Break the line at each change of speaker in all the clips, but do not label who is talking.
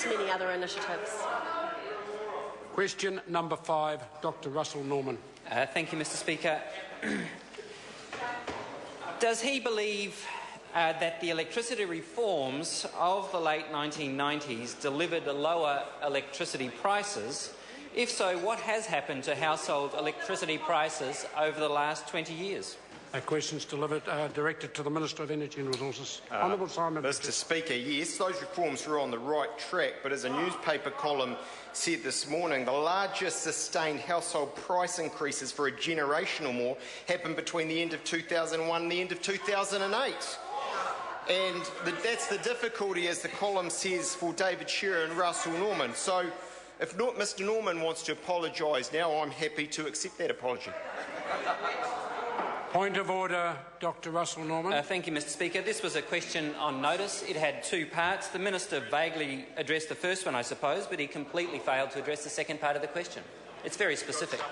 many other initiatives.
Question number 5, Dr Russell Norman.
Thank you, Mr Speaker. Does he believe that the electricity reforms of the late 1990s delivered lower electricity prices? If so, what has happened to household electricity prices over the last 20 years?
Questions directed to the Minister of Energy and Resources. Honourable Simon.
Mr Speaker, yes, those reforms were on the right track, but as a newspaper column said this morning, the largest sustained household price increases for a generation or more happened between the end of 2001 and the end of 2008. And that's the difficulty, as the column says, for David Shearer and Russell Norman. So if Mr Norman wants to apologise now, I'm happy to accept that apology.
Point of order, Dr Russell Norman.
Thank you, Mr Speaker. This was a question on notice. It had 2 parts. The Minister vaguely addressed the first one, I suppose, but he completely failed to address the second part of the question. It's very specific.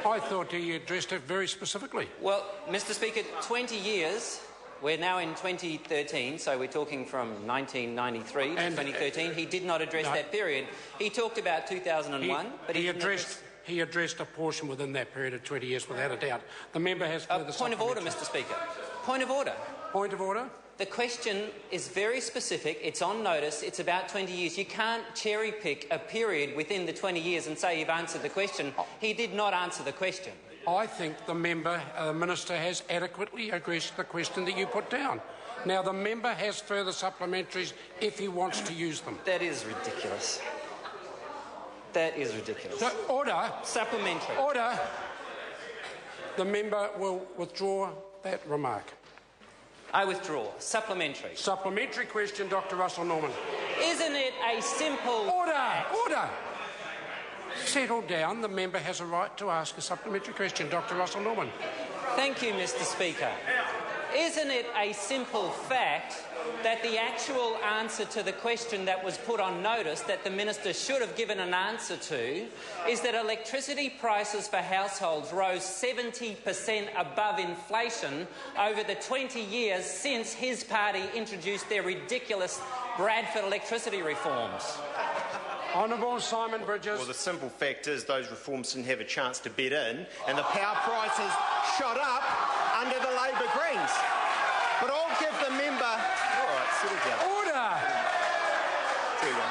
I thought he addressed it very specifically.
Well, Mr Speaker, 20 years. We're now in 2013, so we're talking from 1993 to 2013. He did not address that period. He talked about 2001, but he
addressed a portion within that period of 20 years, without a doubt. The member has further
point of order, Mr Speaker. Point of order.
Point of order.
The question is very specific. It's on notice. It's about 20 years. You can't cherry-pick a period within the 20 years and say you've answered the question. He did not answer the question.
I think the Minister has adequately addressed the question that you put down. Now, the member has further supplementaries if he wants to use them.
That is ridiculous. That is ridiculous.
So, order.
Supplementary.
Order. The member will withdraw that remark.
I withdraw. Supplementary.
Supplementary question, Dr Russell Norman.
Isn't it a simple...
Order! Order! Settle down. The member has a right to ask a supplementary question. Dr Russell Norman.
Thank you, Mr Speaker. Isn't it a simple fact that the actual answer to the question that was put on notice that the Minister should have given an answer to is that electricity prices for households rose 70% above inflation over the 20 years since his party introduced their ridiculous Bradford electricity reforms?
Honourable Simon Bridges.
Well, the simple fact is those reforms didn't have a chance to bed in, and the power prices shot up under the Labor Greens. But I'll give the member... All right, settle down.
Order!
There you go.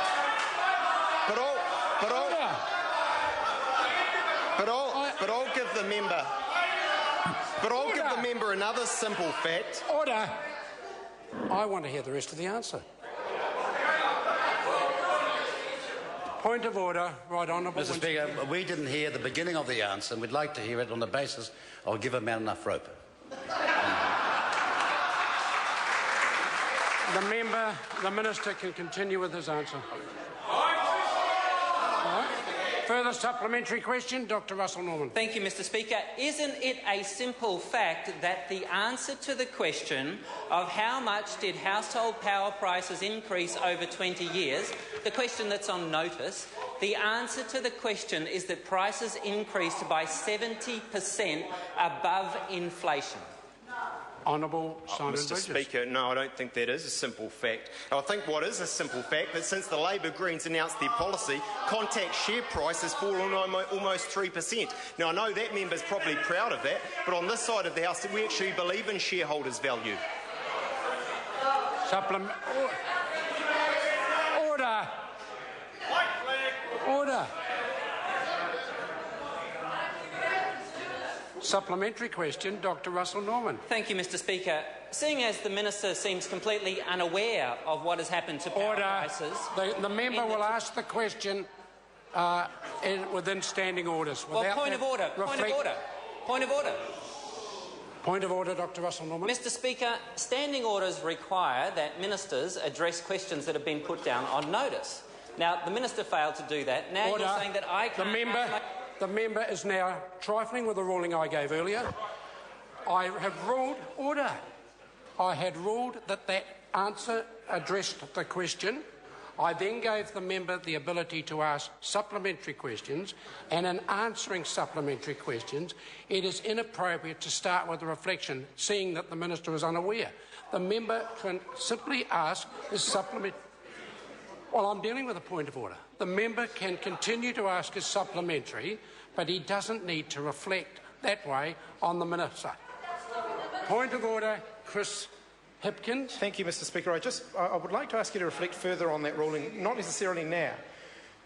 But I'll give the member... But I'll give the member another simple fact.
Order! I want to hear the rest of the answer. Point of order. Right, Honourable
Mr Speaker, we didn't hear the beginning of the answer, and we'd like to hear it on the basis I'll give a man enough rope.
The Minister can continue with his answer. Right. Further supplementary question, Dr Russell Norman.
Thank you, Mr Speaker. Isn't it a simple fact that the answer to the question of how much did household power prices increase over 20 years, the question that's on notice, the answer to the question is that prices increased by 70% above inflation?
Honourable Simon
Mr
Bridges.
Speaker, no, I don't think that is a simple fact. I think what is a simple fact that since the Labor Greens announced their policy, Contact share price has fallen almost 3%. Now, I know that member's probably proud of that, but on this side of the House, we actually believe in shareholders' value.
Order! Order! Supplementary question, Dr Russell Norman.
Thank you, Mr Speaker. Seeing as the Minister seems completely unaware of what has happened to power prices...
The member will ask the question within standing orders.
Well, point of order. Point of order. Point of order.
Point of order, Dr Russell Norman.
Mr Speaker, standing orders require that ministers address questions that have been put down on notice. Now, the Minister failed to do that. Now you're saying that I can't...
The member is now trifling with the ruling I gave earlier. I have ruled... Order! I had ruled that that answer addressed the question. I then gave the member the ability to ask supplementary questions, and in answering supplementary questions, it is inappropriate to start with a reflection, seeing that the Minister is unaware. The member can simply ask his supplementary... Well, I'm dealing with a point of order. The member can continue to ask his supplementary, but he doesn't need to reflect that way on the minister. Point of order, Chris Hipkins.
Thank you, Mr. Speaker. I would like to ask you to reflect further on that ruling, not necessarily now,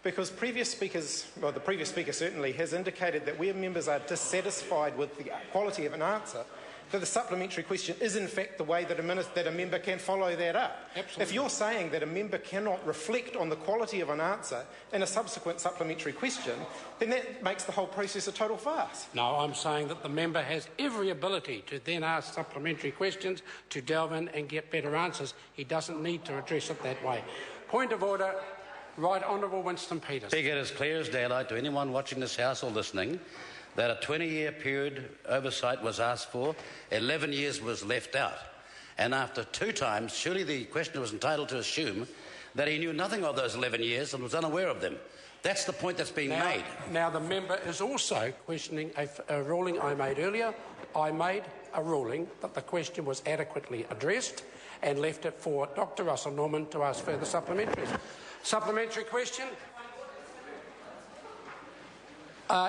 because previous speakers, well, the previous speaker certainly, has indicated that where members are dissatisfied with the quality of an answer, that the supplementary question is in fact the way that a member can follow that up.
Absolutely.
If you're saying that a member cannot reflect on the quality of an answer in a subsequent supplementary question, then that makes the whole process a total farce.
No, I'm saying that the member has every ability to then ask supplementary questions, to delve in and get better answers. He doesn't need to address it that way. Point of order, Right Honourable Winston Peters.
Speaker, it is clear as daylight to anyone watching this House or listening that a 20-year period oversight was asked for, 11 years was left out. And after 2 times, surely the questioner was entitled to assume that he knew nothing of those 11 years and was unaware of them. That's the point that's being made.
Now, the member is also questioning a ruling I made earlier. I made a ruling that the question was adequately addressed and left it for Dr. Russell Norman to ask further supplementaries. Supplementary question?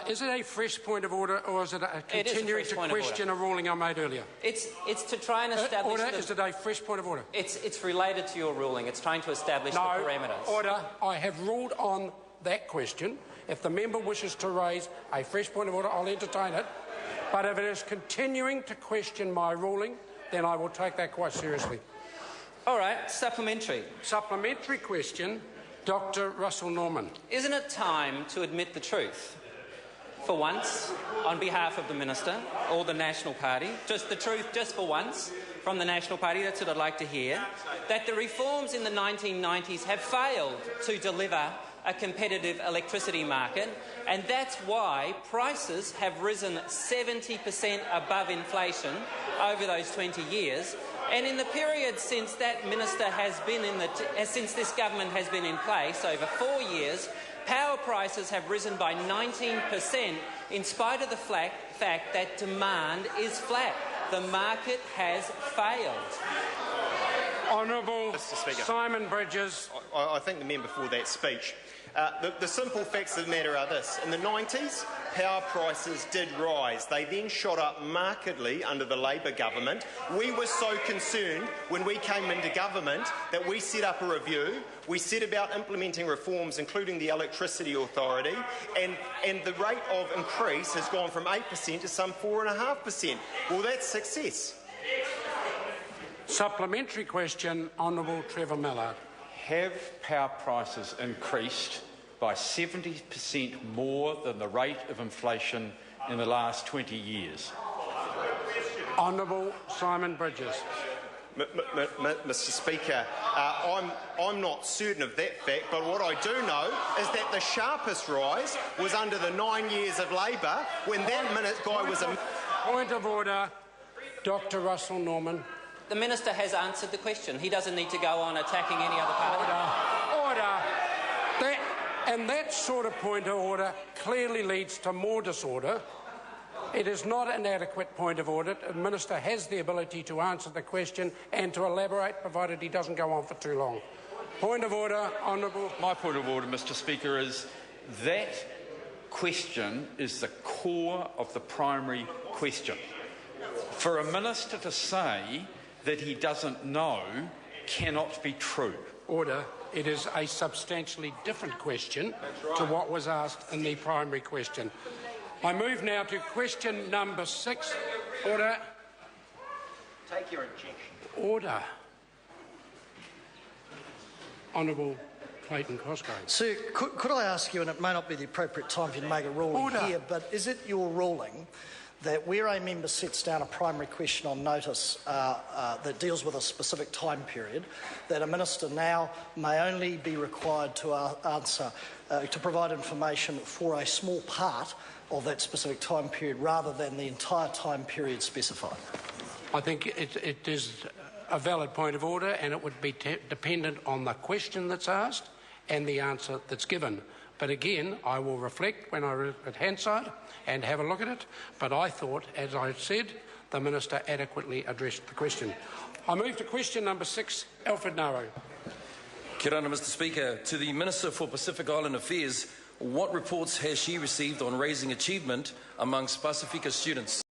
Is it a fresh point of order, or is it a continuing to question a ruling I made earlier?
It's to try and establish...
Is it a fresh point of order?
It's related to your ruling. It's trying to establish the parameters.
Order. I have ruled on that question. If the member wishes to raise a fresh point of order, I'll entertain it. But if it is continuing to question my ruling, then I will take that quite seriously.
All right, supplementary.
Supplementary question, Dr. Russell Norman.
Isn't it time to admit the truth? For once, on behalf of the Minister or the National Party, just the truth just for once from the National Party, that's what I'd like to hear, that the reforms in the 1990s have failed to deliver a competitive electricity market, and that's why prices have risen 70% above inflation over those 20 years. And in the period since that minister has been since this government has been in place, over 4 years, power prices have risen by 19% in spite of the fact that demand is flat. The market has failed.
Honourable Simon Bridges.
I thank the member for that speech. The simple facts of the matter are this. In the 90s, power prices did rise. They then shot up markedly under the Labor government. We were so concerned when we came into government that we set up a review. We set about implementing reforms, including the Electricity Authority, and the rate of increase has gone from 8% to some 4.5%. Well, that's success.
Supplementary question, Honourable Trevor Mallard.
Have power prices increased by 70% more than the rate of inflation in the last 20 years?
Honourable Simon Bridges.
Mr. Speaker, I'm not certain of that fact, but what I do know is that the sharpest rise was under the 9 years of Labor when that guy was a...
Point of order, Dr. Russell Norman.
The Minister has answered the question. He doesn't need to go on attacking any other party.
Order. And that sort of point of order clearly leads to more disorder. It is not an adequate point of order. The Minister has the ability to answer the question and to elaborate, provided he doesn't go on for too long. Point of order, Honourable.
My point of order, Mr. Speaker, is that question is the core of the primary question. For a minister to say that he doesn't know cannot be true.
Order. It is a substantially different question to what was asked in the primary question. I move now to question number 6. Order.
Take your injection.
Order. Honourable Clayton Cosgrave.
Sir, could I ask you, and it may not be the appropriate time for you to make a ruling here, but is it your ruling that where a member sets down a primary question on notice that deals with a specific time period, that a minister now may only be required to answer, to provide information for a small part of that specific time period rather than the entire time period specified?
I think it is a valid point of order, and it would be dependent on the question that's asked and the answer that's given. But again, I will reflect when I at Hansard and have a look at it. But I thought, as I said, the Minister adequately addressed the question. I move to question number 6, Alfred Naru.
Kia ora, Mr Speaker. To the Minister for Pacific Island Affairs, what reports has she received on raising achievement amongst Pasifika students?